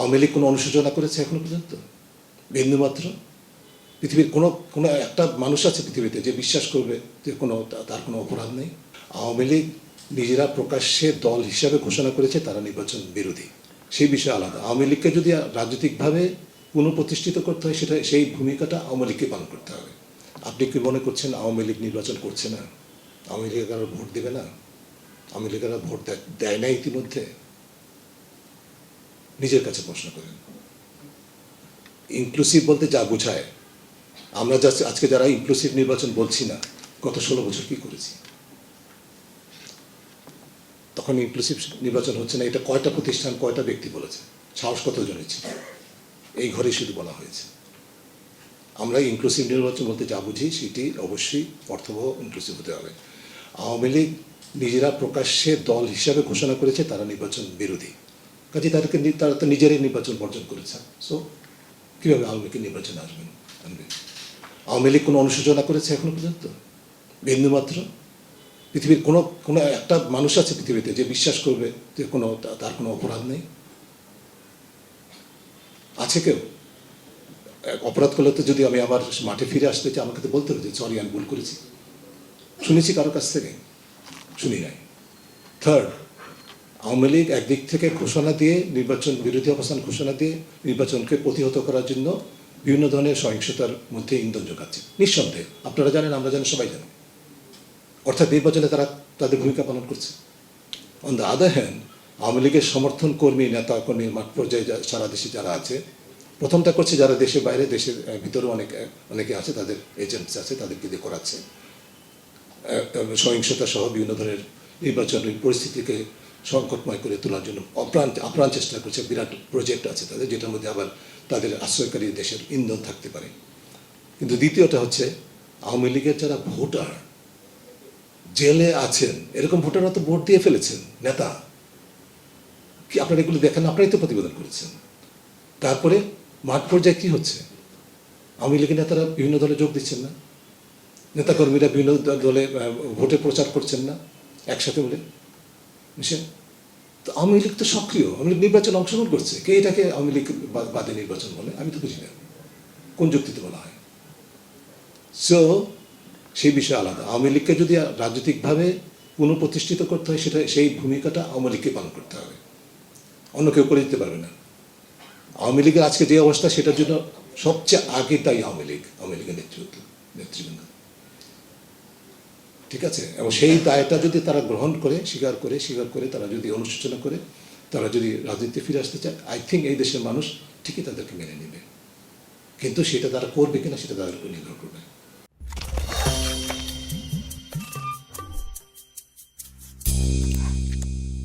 আওয়ামী লীগ কোনো অনুশোচনা করেছে এখনো পর্যন্ত? বিন্দুমাত্র? পৃথিবীর কোনো একটা মানুষ আছে পৃথিবীতে যে বিশ্বাস করবে যে তার কোনো অপরাধ নেই? আওয়ামী লীগ নিজেরা প্রকাশ্যে দল হিসাবে ঘোষণা করেছে তারা নির্বাচন বিরোধী, সেই বিষয় আলাদা। আওয়ামী লীগকে যদি রাজনৈতিকভাবে পুনঃপ্রতিষ্ঠিত করতে হয় সেই ভূমিকাটা আওয়ামী লীগকে পালন করতে হবে। আপনি কি মনে করছেন আওয়ামী লীগ নির্বাচন করছে না? আওয়ামী লীগ আর ভোট দেবে না? আওয়ামী লীগ আর ভোট দেয় না ইতিমধ্যে? নিজের কাছে প্রশ্ন করেন। ইনক্লুসিভ বলতে যা বোঝায়, আমরা আজকে যারা ইনক্লুসিভ নির্বাচন বলছি না, গত 16 বছর কি করেছি? তখন ইনক্লুসিভ নির্বাচন হচ্ছে না, এটা কয়টা প্রতিষ্ঠান কয়টা ব্যক্তি বলেছে? সাহস কতজনের ছিল? এই ঘরেই শুধু বলা হয়েছে। আমরা ইনক্লুসিভ নির্বাচন বলতে যা বুঝি সেটি অবশ্যই অর্থবহ ইনক্লুসিভ হতে হবে। আওয়ামী লীগ নিজেরা প্রকাশ্যে দল হিসাবে ঘোষণা করেছে তারা নির্বাচন বিরোধী, কাজে তারা তো নিজেরাই নির্বাচন বর্জন করেছে। সো কীভাবে আওয়ামী লীগের নির্বাচনে আনবে? আওয়ামী লীগ কোনো অনুশোচনা করেছে এখনো পর্যন্ত? বিন্দুমাত্র? পৃথিবীর কোনো একটা মানুষ আছে পৃথিবীতে যে বিশ্বাস করবে যে তার কোনো অপরাধ নেই? আছে কেউ? অপরাধ করলে তো যদি আমি আবার মাঠে ফিরে আসতে চাই, আমাকে তো বলতে হবে যে সরি আমি ভুল করেছি। শুনেছি কারোর কাছ থেকে? শুনি নাই। থার্ড, আওয়ামী লীগ একদিক থেকে ঘোষণা দিয়ে নির্বাচন বিরোধী অবস্থান ঘোষণা দিয়ে নির্বাচনকে প্রতিহত করার জন্য বিভিন্ন ধরনের সহিংসতার মধ্যে ইন্ধন যোগাচ্ছে, নিঃসন্দেহে। আপনারা জানেন, আমরা জানি, সবাই জানেন। অর্থাৎ নির্বাচনে তারা তাদের ভূমিকা পালন করছে। On the other hand, Awami লীগের সমর্থন কর্মী, নেতা কর্মী মাঠ পর্যায়ে সারা দেশে যারা আছে, প্রথমটা করছে যারা দেশের বাইরে, দেশের ভিতরে অনেকে আছে, তাদের এজেন্টস আছে, তাদেরকে দিয়ে করাচ্ছে। সহিংসতা সহ বিভিন্ন ধরনের নির্বাচনের পরিস্থিতিকে সংকটময় করে তোলার জন্য আপ্রাণ চেষ্টা করছে। বিরাট প্রজেক্ট আছে তাদের, যেটার মধ্যে আবার তাদের আশ্রয়কারী দেশের ইন্ধন থাকতে পারে। কিন্তু দ্বিতীয়টা হচ্ছে আওয়ামী লীগের যারা ভোটার জেলে আছেন, এরকম ভোটাররা তো ভোট দিয়ে ফেলেছেন নেতা। কি আপনারা এগুলো দেখেন? আপনারাই তো প্রতিবেদন করেছেন। তারপরে মাঠ পর্যায়ে কী হচ্ছে? আওয়ামী লীগের নেতারা বিভিন্ন দলে যোগ দিচ্ছেন না, নেতাকর্মীরা বিভিন্ন দলে ভোটে প্রচার করছেন না একসাথে বলে বুঝছেন? তো আওয়ামী লীগ তো সক্রিয়, আওয়ামী লীগ নির্বাচনে অংশগ্রহণ করছে। কে এটাকে আওয়ামী লীগ বাদে নির্বাচন বলে? আমি তো বুঝি না কোন যুক্তিতে বলা হয়। সো সেই বিষয় আলাদা। আওয়ামী লীগকে যদি রাজনৈতিকভাবে পুনঃপ্রতিষ্ঠিত করতে হয় সেই ভূমিকাটা আওয়ামী লীগকে পালন করতে হবে, অন্য কেউ করে দিতে পারবে না। আওয়ামী লীগের আজকে যে অবস্থা, সেটার জন্য সবচেয়ে আগে তাই আওয়ামী লীগের নেতৃবৃন্দ, ঠিক আছে? এবং সেই দায়টা যদি তারা গ্রহণ করে, স্বীকার করে তারা যদি অনুশোচনা করে, তারা যদি রাজনীতিতে ফিরে আসতে চায়, আই থিঙ্ক এই দেশের মানুষ ঠিকই তাদেরকে মেনে নেবে। কিন্তু সেটা তারা করবে কিনা সেটা তাদের উপর নির্ভর করবে।